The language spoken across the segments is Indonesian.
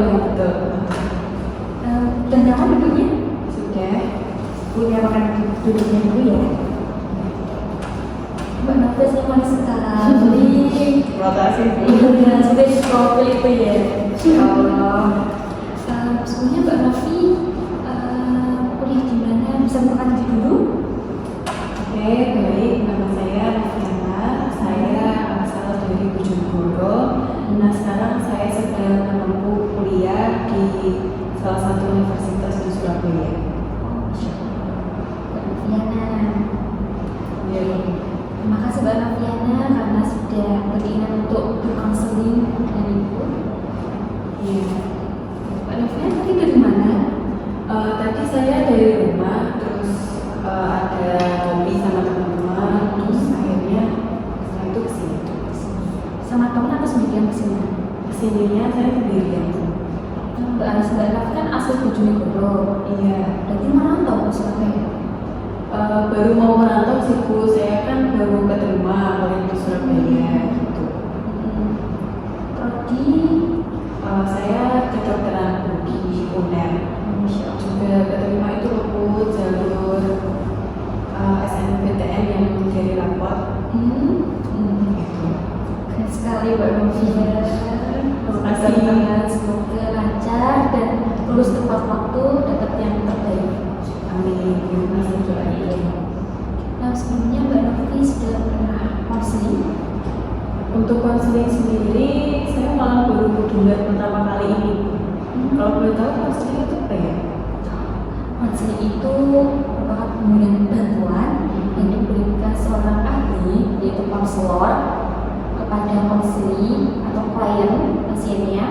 iya betul. Dan nyaman duduknya? Sudah. Punya makan duduknya dulu ya. Mbak Nafis yang paling sekali. Terima kasih. Iya, sudah di profil itu ya. Sebelumnya Mbak Novi kuliah di mana? Bisa makan di dulu? Oke, baik. Nama saya Noviana. Saya asal dari Bojonegoro. Nah, sekarang saya sedang menempuh kuliah di salah satu universitas di Surabaya. Mbak Noviana. Ya, Terima kasih Mbak Noviana karena sudah berkeinginan untuk berkonseling dengan Ibu. iya. Mbak Noviana tadi dari mana? Tadi saya dari rumah, terus ada kopi sama teman-teman, terus akhirnya setelah itu kesini. Sama teman atau sendirian kesini? Kesininya saya sendirian. Mbak Novi kan asli Bojonegoro. Iya. Berarti merantau ke Surabaya. Baru mau merantau sih Bu, saya kan baru keterima oleh di Surabaya gitu. Prodi Saya kedokteran di UNER. Juga keterima itu luput jalur SNMPTN yang menjadi rapor. Gitu. keren sekali Mbak Noviana. Terima kasih. Semoga lancar dan lulus tepat waktu, dapat yang terbaik. Amin. Terima kasih doanya. Nah, sebelumnya Mbak Novi sudah pernah konseling? Untuk konseling sendiri, saya malah baru dengar pertama kali ini. Kalau boleh tahu konseling itu apa ya? Konseling itu merupakan pemberian bantuan yang diberikan seorang ahli, yaitu konselor, kepada konseli atau klien pasiennya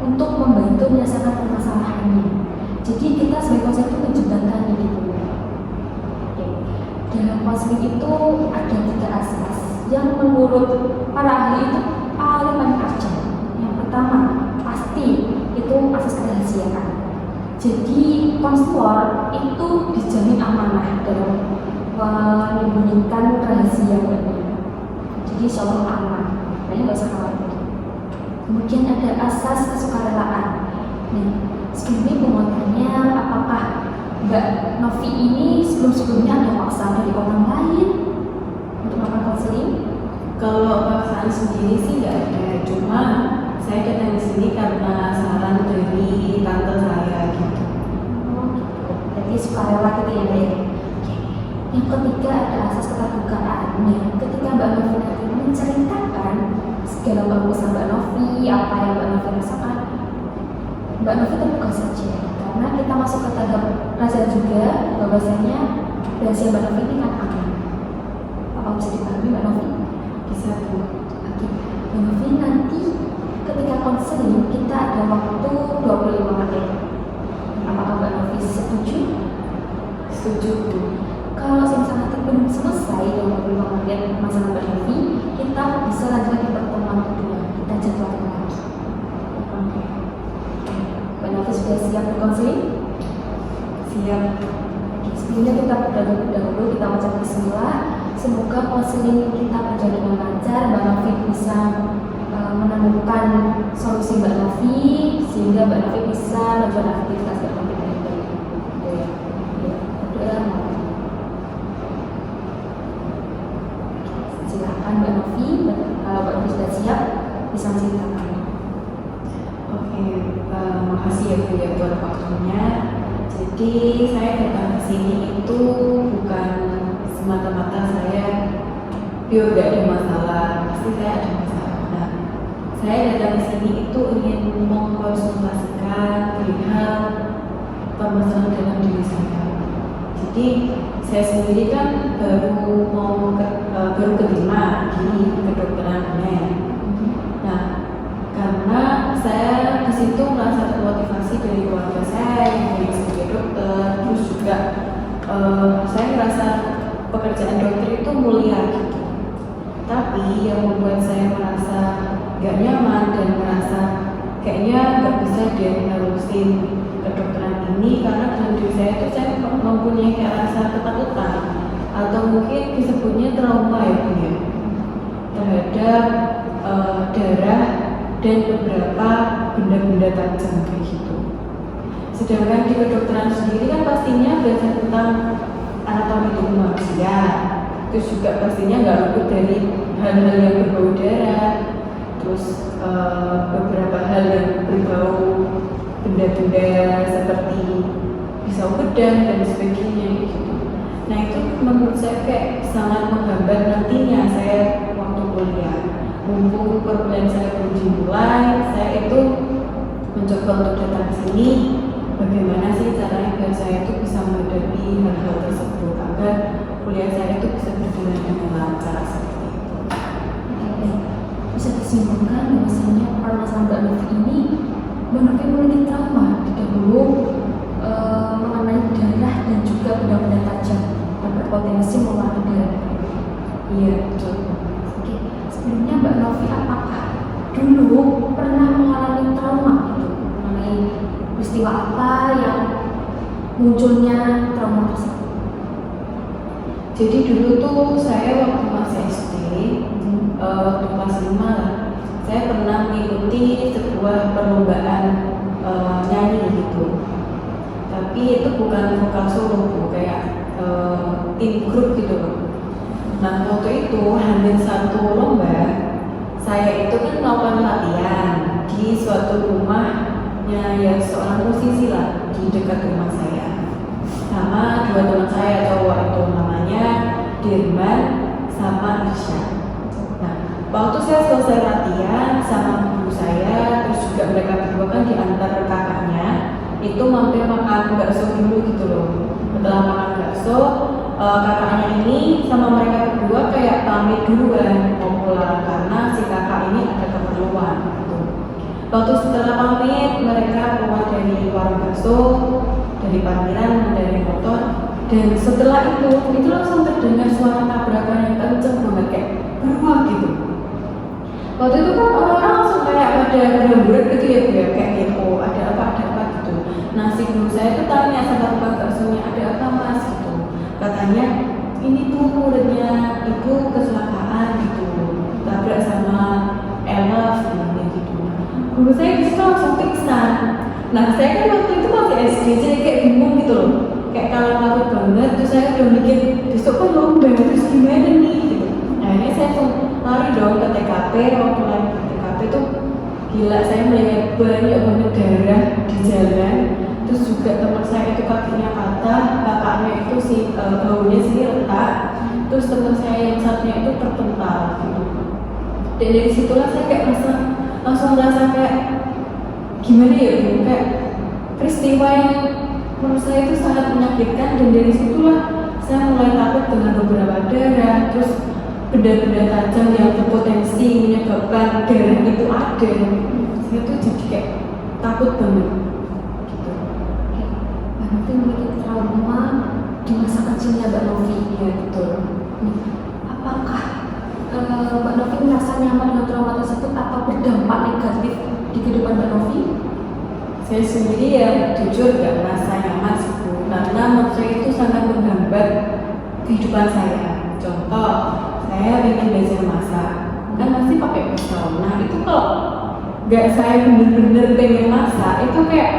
untuk membantu menyelesaikan permasalahannya. Jadi kita sebagai konselor itu menjembatani gitu. Dalam konseling itu ada 3 asas yang menurut para ahli itu paling urgent. Yang pertama, pasti itu asas kerahasiaan. Jadi konselor itu dijamin amanah dalam menyembunyikan rahasia banyak. Jadi insya Allah aman, banyak nggak usah khawatir. Kemudian ada asas kesukarelaan. Nah, sebelumnya penguatannya apakah Mbak Novi ini sebelumnya ada paksaan dari orang lain untuk melakukan konseling? Kalau paksaan sendiri sih nggak ada, cuma saya datang di sini karena saran dari tante saya gitu. Oh, gitu. Berarti sukarela gitu ya, Mbak. Oke. Yang ketiga ada asas keterbukaan. Nah, ketika Mbak Novi nanti menceritakan segala bagusan Mbak Novi, apa yang Mbak Novi rasakan, Mbak Novi terbuka saja. Karena kita masuk ke tahap rahasia juga, bahwasanya rahasia Mbak Novi ini kan aman. Apa bisa dipahami Mbak Novi? Bisa Bu. Oke. Mbak Novi nanti ketika konseling kita ada waktu 25 menit. Apakah Mbak Novi setuju? Setuju Bu. Kalau misalnya nanti belum selesai 25 menit masalah Mbak Novi, kita bisa lanjut di pertemuan kedua. Kita jadwalkan lagi. Oke. Mbak Novi sudah siap berkonseling? Siap. Oke, sebelumnya kita berdoa dahulu, kita ucap bismillah. Semoga konseling kita berjalan dengan lancar, Mbak Novi bisa menemukan solusi Mbak Novi sehingga Mbak Novi bisa menjalankan aktivitas dengan baik. Berdoa. Silakan Mbak Novi, kalau Mbak Novi sudah siap bisa menceritakan. Oke, makasih ya Bu ya buat waktunya. Jadi saya datang ke sini itu bukan semata-mata saya biar gak ada masalah, pasti saya ada masalah. Nah, saya datang ke sini itu ingin mengkonsultasikan perihal permasalahan dalam diri saya. Jadi saya sendiri kan baru keterima di kedokteran UNER. Nah, karena saya di situ merasa termotivasi dari keluarga saya yang sebagai dokter, terus juga saya merasa pekerjaan dokter itu mulia gitu. Tapi yang membuat saya merasa gak nyaman dan merasa kayaknya gak bisa dia menerusin kedokteran ini karena dalam diri saya itu saya mempunyai kayak rasa ketakutan atau mungkin disebutnya trauma ya Bu ya, terhadap darah dan beberapa benda-benda tajam kayak gitu. Sedangkan di kedokteran sendiri kan pastinya belajar tentang anatomi tubuh manusia, terus juga pastinya nggak luput dari hal-hal yang berbau darah, terus beberapa hal yang berbau benda-benda seperti pisau bedah dan sebagainya gitu. Nah itu menurut saya kayak sangat menghambat nantinya saya waktu kuliah. Mumpung perkuliahan saya belum dimulai, saya itu mencoba untuk datang ke sini. Bagaimana sih caranya biar saya itu bisa menghadapi hal-hal tersebut agar kuliah saya itu bisa berjalan dengan lancar seperti itu. Oke, bisa disimpulkan bahwasanya permasalahan Mbak Novi ini Mbak Novi memiliki trauma dahulu mengenai darah dan juga benda-benda tajam dan berpotensi mewarnai darah. Iya betul. Oke, sebelumnya Mbak Novi apakah dulu pernah mengalami trauma gitu mengenai peristiwa apa yang munculnya trauma tersebut? Jadi dulu tuh saya waktu masih SD, waktu kelas 5 lah, saya pernah mengikuti sebuah perlombaan nyanyi gitu. Tapi itu bukan vokal solo, kayak tim grup gitu loh. Nah waktu itu hampir satu lomba, saya itu kan melakukan latihan di suatu rumahnya ya seorang musisi lah di dekat rumah saya, sama dua teman saya cowok itu namanya Dirman sama Isya. Nah waktu saya selesai latihan sama guru saya, terus juga mereka berdua kan diantar kakaknya itu mampir makan bakso dulu gitu loh. Setelah makan bakso, kakaknya ini sama mereka berdua kayak pamit duluan mau pulang karena si kakak ini ada keperluan gitu. Waktu setelah pamit, mereka keluar dari warung bakso, dari parkiran, dari motor, dan setelah itu langsung terdengar suara tabrakan yang kenceng banget kayak beruang gitu. Waktu itu kan orang-orang langsung kayak pada berhamburan gitu ya, kayak kepo, ada apa gitu. Nah si guru saya tuh tanya sama tukang baksonya, ada apa mas gitu. Katanya ini tuh muridnya ibu kecelakaan gitu, tabrak sama elf gitu. Guru saya disitu langsung pingsan. Nah saya kan waktu itu masih SD, jadi kayak bingung gitu loh, kayak kalau takut banget. Terus saya udah mikir besok kan lomba, terus gimana nih gitu. Nah ini saya langsung lari dong ke TKP. Waktu lari ke TKP tuh gila, saya melihat banyak banget darah di jalan. Terus juga teman saya itu kakinya patah, kakaknya itu baunya sih retak. Terus teman saya yang satunya itu terpental gitu. Dan dari situlah saya kayak langsung merasa kayak gimana ya, kayak peristiwa yang menurut saya itu sangat menyakitkan. Dan dari situlah saya mulai takut dengan beberapa darah, terus benda-benda tajam yang berpotensi menyebabkan darah itu ada. Saya tuh jadi kayak takut banget gitu. Oke, Mbak Novi memiliki trauma di masa kecilnya Mbak Novi. Iya betul. Apakah Mbak Novi merasa nyaman dengan trauma tersebut atau berdampak negatif di kehidupan Mbak Novi? Saya sendiri ya jujur gak merasa nyaman sih Bu, karena menurut saya itu sangat menghambat kehidupan saya. Contoh, saya ingin belajar masak, kan pasti pakai pisau. Nah itu kalau gak saya bener-bener pengen masak, itu kayak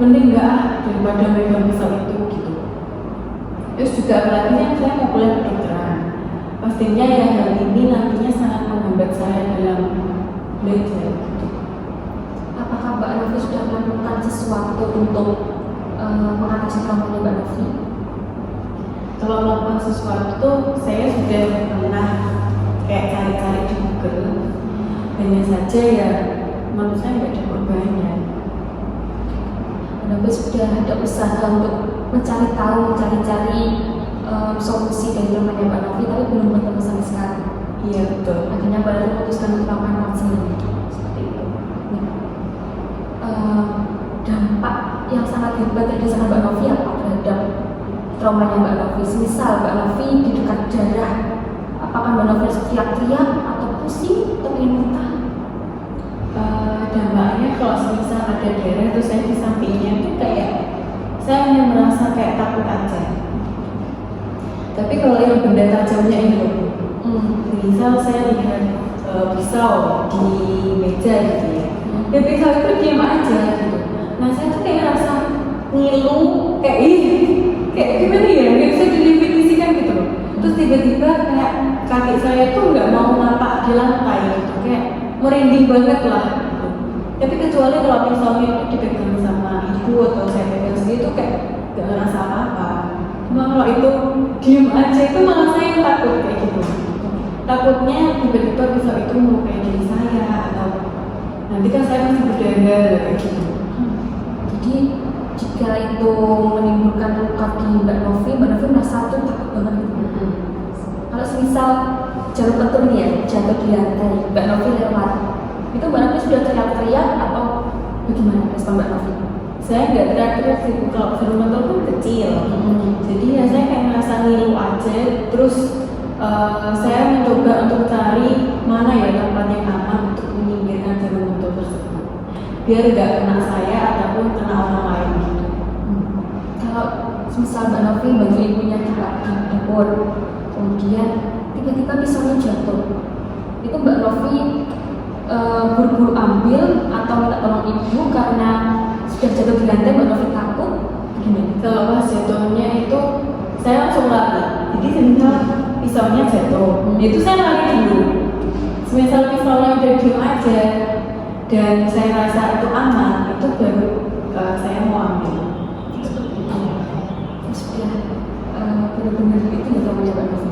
mending gak daripada megang pisau itu gitu. Terus juga apalagi yang saya mau kuliah kedokteran, pastinya ya hal ini nantinya sangat menghambat saya dalam belajar gitu. Apakah Mbak Novi sudah melakukan sesuatu untuk mengatasi trauma Mbak Novi? Kalau melakukan sesuatu, saya sudah pernah kayak cari-cari di Google. Hanya saja ya menurut saya nggak ada korbannya. Mbak Novi sudah ada usaha untuk mencari solusi dari traumanya Mbak Novi, tapi belum bertemu sampai sekarang. Iya betul. Akhirnya Mbak Novi memutuskan untuk melakukan konseling seperti itu. Dampak yang sangat hebat yang dirasakan Mbak Novi apa terhadap traumanya Mbak Novi? Misal Mbak Novi di dekat darah, apakah Mbak Novi harus teriak-teriak atau pusing atau ingin muntah? Dampaknya kalau semisal ada darah terus saya di sampingnya itu kayak saya hanya merasa kayak takut aja. Tapi kalau yang benda tajamnya itu, misal saya lihat pisau di meja gitu ya. Dan pisau itu diam aja gitu. Nah saya tuh kayak ngerasa ngilu, kayak kayak gimana ya, nggak bisa didefinisikan gitu loh. Terus tiba-tiba kayak kaki saya tuh nggak mau napak di lantai gitu, kayak merinding banget lah gitu. Tapi kecuali kalau pisaunya itu dipegang sama ibu atau saya pegang sendiri tuh kayak nggak ngerasa apa-apa. Cuma kalau itu diem aja itu malah saya yang takut kayak gitu. Takutnya tiba-tiba pisau itu melukai diri saya atau nanti kan saya masih berdarah kayak gitu. Jadi jika itu menimbulkan luka di Mbak Novi merasa tuh takut banget gitu. Kalau semisal jarum pentul nih ya jatuh di lantai, Mbak Novi lewat, itu Mbak Novi sudah teriak-teriak atau bagaimana respon Mbak Novi? Saya nggak teriak-teriak sih, kalau jarum pentul kan kecil, jadi ya saya kayak ngerasa ngilu aja. Terus saya mencoba untuk cari mana ya tempat yang aman untuk menyingkirkan jarum pentul tersebut, biar nggak kena saya ataupun kena orang lain gitu. Kalau misal Mbak Novi bantu ibunya di dapur, kemudian tiba-tiba pisaunya jatuh, itu Mbak Novi buru-buru ambil atau minta tolong ibu karena sudah jatuh di lantai, Mbak Novi takut gimana? Kalau pas jatuhnya itu saya langsung lari, jadi semisal pisaunya jatuh, itu saya lari dulu. Semisal pisaunya udah diem aja dan saya rasa itu aman, itu baru saya mau ambil. Sudah benar-benar itu ya namanya Mbak Novi.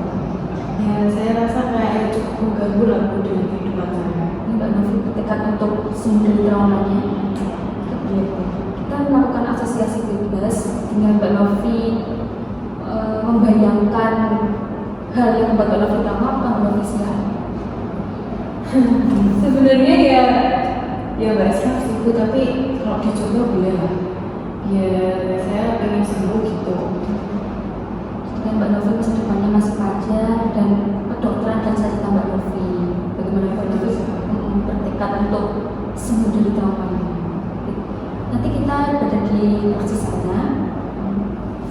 Ya saya rasa kayak cukup mengganggu lah dengan kehidupan saya. Ini Mbak Novi bertekad untuk sembuh dari traumanya. Kita melakukan asosiasi bebas dengan Mbak Novi membayangkan hal yang membuat Mbak Novi trauma, apa Mbak Novi siap? Sebenarnya ya nggak siap sih Bu, tapi kalau dicoba boleh lah. Ya saya pengen sembuh gitu. Dan Mbak Novi masa depannya masih panjang dan kedokteran dan cerita Mbak Novi bagaimana Mbak Novi bertekad untuk sembuh dari traumanya. Nanti kita berada di kursi sana.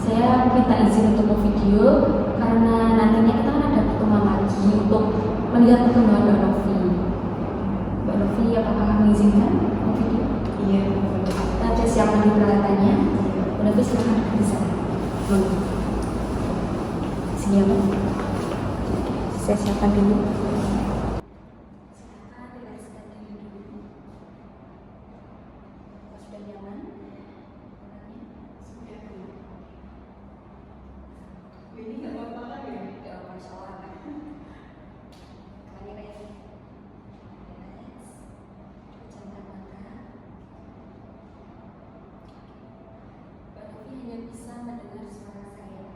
Saya minta izin untuk video karena nantinya kita kan ada pertemuan lagi untuk melihat perkembangan Mbak Novi. Mbak Novi apakah mengizinkan video? Iya. Kita siapkan di peralatannya. Mbak Novi silakan di sana. Sini ya Mbak. Saya siapkan dulu. Sudah nyaman? Ini nggak apa-apa kan ya? Ya, Masya Allah. Kami ready. Pejamkan mata. Mbak Novi hanya bisa mendengar suara saya.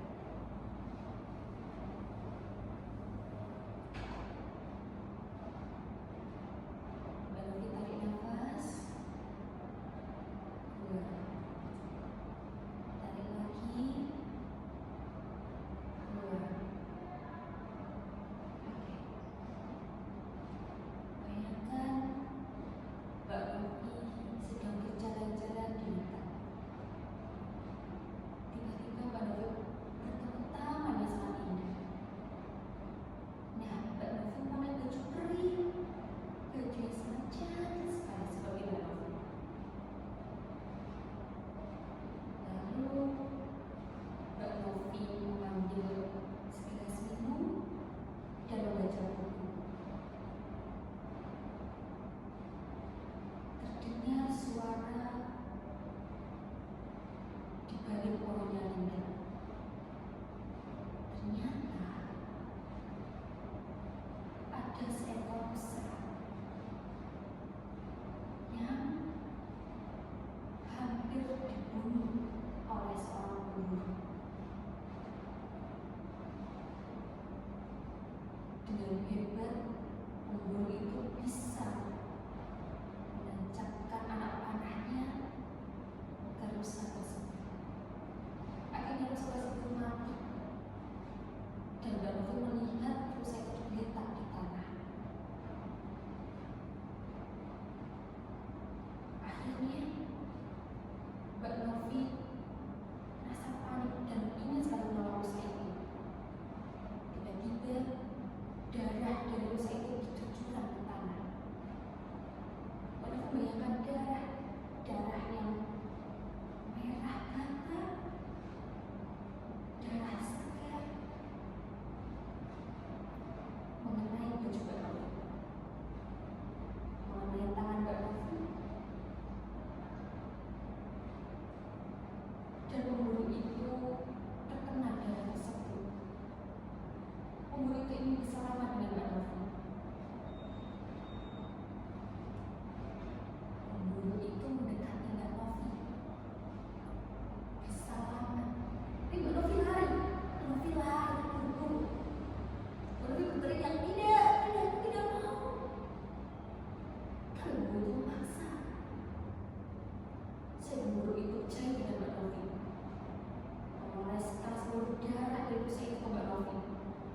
kursi itu ke Mbak Novi.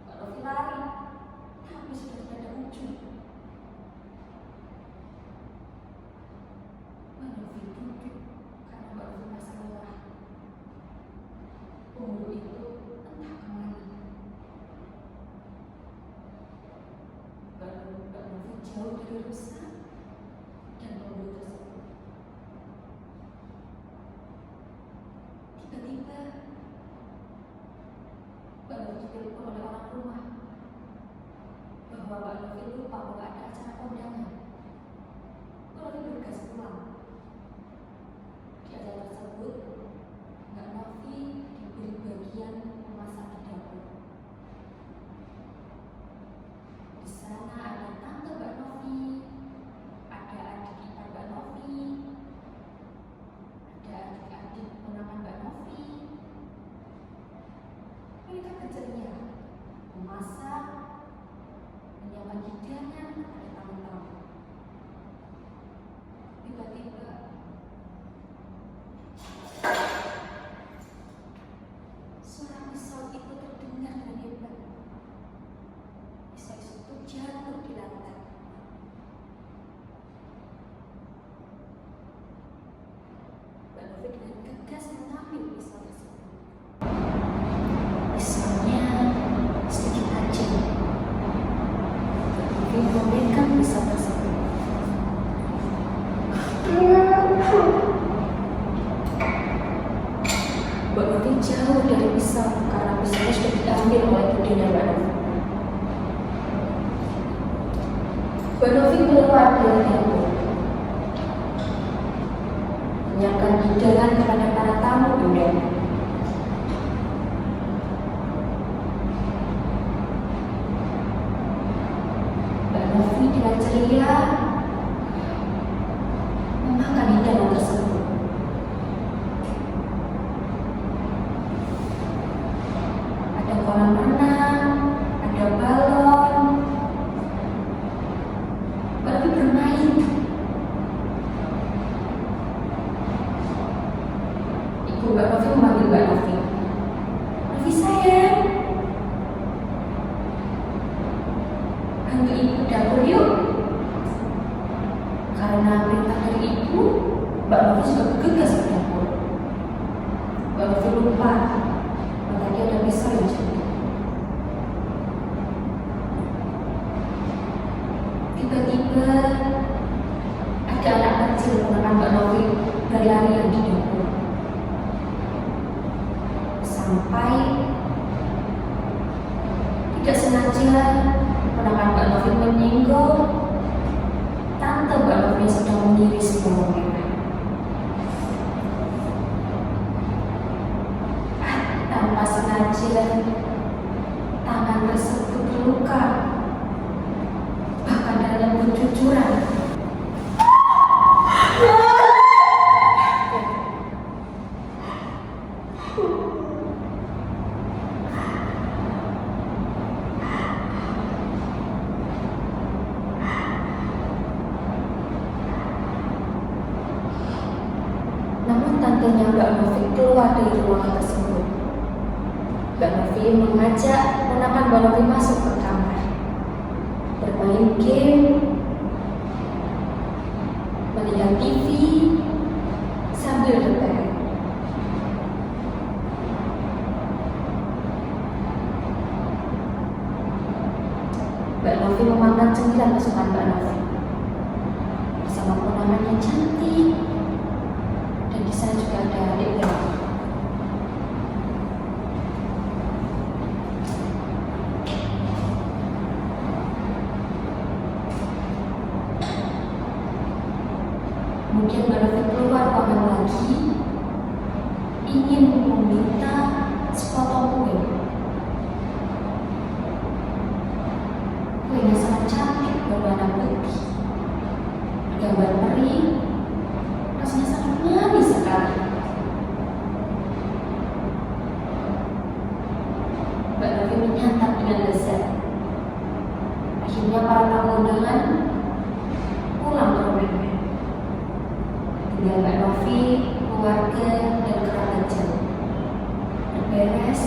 Mbak Novi lari, tapi sudah tidak ada ujung. Mbak Novi duduk karena Mbak Novi merasa lelah. Penghulu itu entah kemana. Mbak Novi jauh dari Rusa dan penghulu tersebut. Tiba-tiba Mbak Novi ditelepon oleh orang rumah bahwa Mbak Novi lupa bahwa ada acara kondangan. Mbak Novi bergegas pulang. Di acara tersebut, Mbak Novi diberi bagian memasak di dapur. Di sana ada tante Mbak Novi, ada adik ipar Mbak Novi, ada adik-adik ponakan Mbak Novi. Mereka berceria, memasak, menyiapkan hidangan pada tamu-tamu. Tiba-tiba suara pisau itu terdengar dengan hebat. Pisau itu jatuh di lantai. Mbak Novi dengan tegas mengambil pisau tersebut. Pisaunya sedikit tajam. Mbak Novi memegang pisau tersebut. Mbak Novi jauh dari pisau karena pisaunya sudah diambil oleh budenya Mbak Novi. Mbak Novi keluar dari dapur, menyiapkan hidangan kepada para tamu undangan. Mbak Novi dengan ceria memakan hidangan tersebut. Ada kolam renang, ada balon. Mbak Novi bermain. Ibu Mbak Novi memanggil Mbak Novi. Novi sayang, bantu ibu ke dapur yuk. Karena perintah dari ibu, Mbak Novi juga bergegas ke dapur. Mbak Novi lupa bahwa tadi ada pisau yang jatuh. Tiba-tiba ada anak kecil menekan Mbak Novi berlarian di dapur. Sampai tidak sengaja menekan Mbak Novi menyinggung tante Mbak Novi yang sedang mengiris bawang merah. Tanpa sengaja, tangan tersebut terluka, bahkan dalam kejujuran. Namun tantenya Mbak Novi keluar dari ruangan tersebut. Mbak Novi mengajak ponakan Mbak Novi masuk ke kamar, bermain game, melihat TV, sambil bertanya. Mbak Novi memakan cemilan kesukaan Mbak Novi bersama ponakan yang cantik. Dan di sana juga ada adik Mbak Novi. Kemudian Mbak Novi keluar ruangan lagi, ingin meminta sepotong kue. Kuenya sangat cantik berwarna putih, bergambar peri, rasanya sangat manis sekali. Mbak Novi menyantap dengan lezat. Akhirnya para tamu undangan pulang ke rumahnya. Tinggal Mbak Novi, keluarga, dan kerabat jauh berberes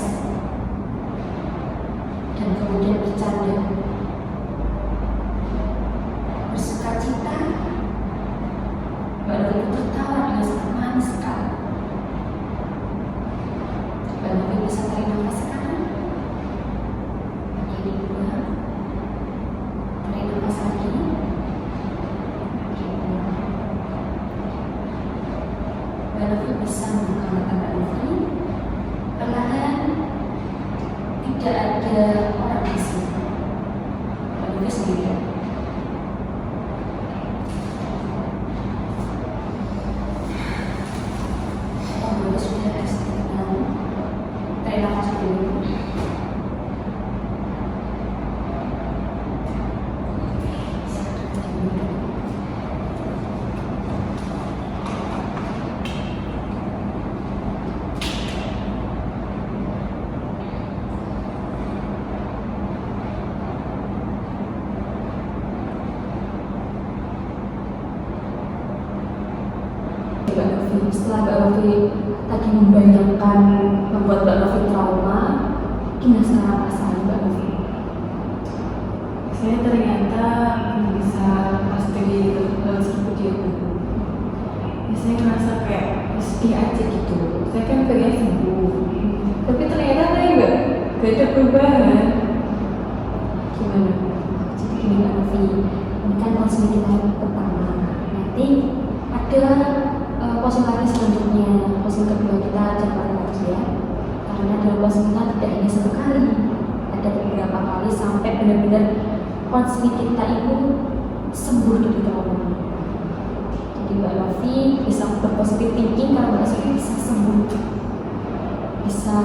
Novi bisa membuka mata Mbak Novi. Perlahan, tidak ada orang di sini. Mbak Novi sendirian. Oh, Mbak sudah tenang. Tarik nafas dulu. Mbak Novi, setelah Mbak Novi tadi membayangkan membuat Mbak Novi trauma, gimana sekarang perasaan Mbak Novi? Saya ternyata bisa lepas dari seperti dia dulu. Ya, saya ngerasa kayak sedih aja gitu. Saya kan pengen sembuh, tapi ternyata saya nggak ada perubahan. Gimana? Jadi gini Mbak Novi, ini kan konseling kita yang pertama. Nanti ada konsultasi selanjutnya, konseling kedua kita jadwal lagi ya. Karena dalam konseling kita tidak hanya satu kali, ada beberapa kali sampai benar-benar konseling kita itu sembuh dari trauma. Jadi Mbak Novi bisa berpositif thinking kalau Mbak Novi bisa sembuh, bisa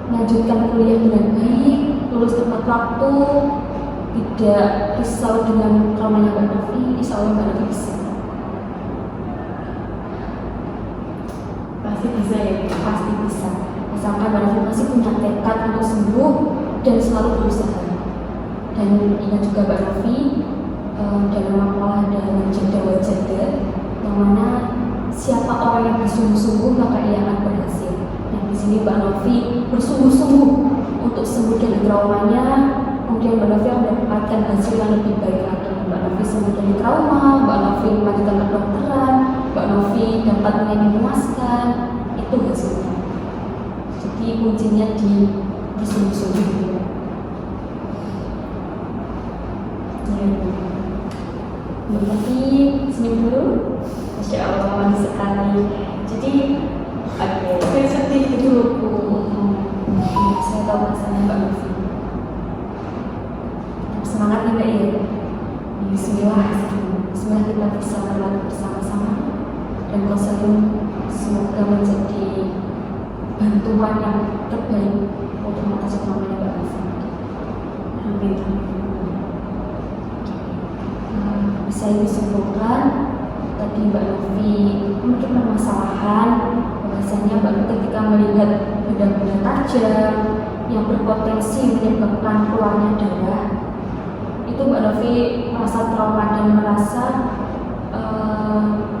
melanjutkan kuliah dengan baik, lulus tepat waktu, tidak risau dengan traumanya Mbak Novi. Insya Allah Mbak Novi bisa. Pasti bisa ya. Pasti bisa. Asalkan Mbak Novi masih punya tekad untuk sembuh dan selalu berusaha. Dan ingat juga Mbak Novi, dalam makalah ada jeda wajada, yang mana siapa orang yang bersungguh-sungguh maka ia akan berhasil. Nah di sini Mbak Novi bersungguh-sungguh untuk sembuh dari traumanya, kemudian Mbak Novi akan mendapatkan hasil yang lebih baik lagi. Mbak Novi sembuh dari trauma, Mbak Novi melanjutkan kedokteran, Mbak Novi dapat memuaskan, itu hasilnya. Jadi kuncinya di bersungguh-sungguh. Ya, Mbak Novi senyum dulu. Masya Allah, manis sekali. Jadi, Saya sedih gitu loh Bu. saya tahu rasanya Mbak Novi. Semangat nih Mbak ya. Bismillah, Bismillah kita bisa berlatih bersama-sama dan konseling semoga menjadi bantuan yang terbaik untuk mengatasi traumanya Mbak Novi. Amin. Bisa disimpulkan tadi Mbak Novi mungkin permasalahan bahwasanya Mbak Novi ketika melihat benda-benda tajam yang berpotensi menyebabkan keluarnya darah, itu Mbak Novi merasa trauma dan merasa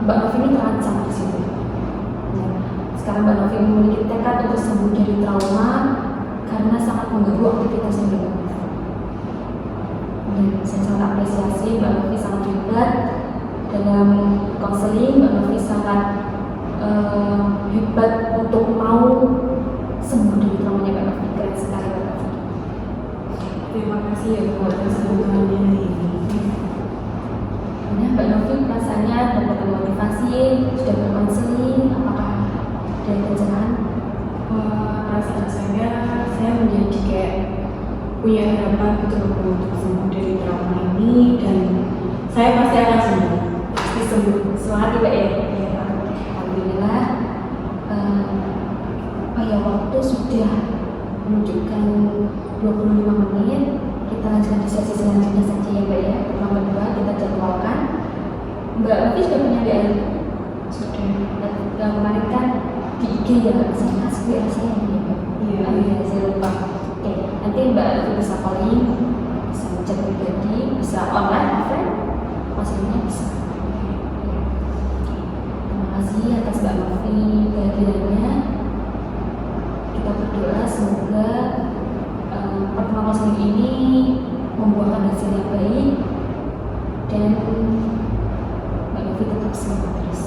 Mbak Novi ini terancam di situ. Ya. Sekarang Mbak Novi memiliki tekad untuk sembuh dari trauma karena sangat mengganggu aktivitas Mbak Novi. Dan saya sangat apresiasi Mbak Novi sangat hebat dalam konseling. Mbak Novi sangat hebat untuk mau sembuh dari traumanya Mbak Novi. Keren sekali Mbak Novi. Terima kasih ya Bu atas dukungannya hari ini. Nah, Mbak Novi rasanya dapat motivasi, sudah berkonseling, apakah ada pencerahan? Perasaan saya menjadi kayak punya harapan gitu loh Bu, untuk sembuh dari trauma ini, dan saya pasti akan sembuh. Pasti sembuh. Semangat ya Mbak ya. Alhamdulillah. Ya waktu sudah menunjukkan 25 menit. Kita lanjutkan di sesi selanjutnya saja ya Mbak ya. Pertama dua kita jadwalkan. Mbak Novi sudah punya WA? Sudah. Dan kemarin kan di IG ya, saya kasih WA saya ya Mbak. Iya, saya lupa. Oke, nanti Mbak Novi bisa calling, bisa chat pribadi, bisa online, offline, maksudnya bisa. Terima kasih atas Mbak Novi kehadirannya. Kita berdoa semoga pertemuan konseling ini membuahkan hasil yang baik dan Mbak Novi tetap semangat terus.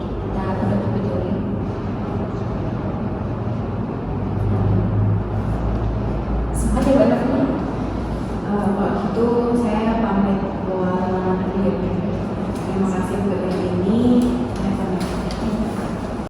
Kita berdoa video ini. Semangat ya Mbak Novi. Kalau gitu saya pamit keluar dulu ya Bu. Terima kasih buat hari ini.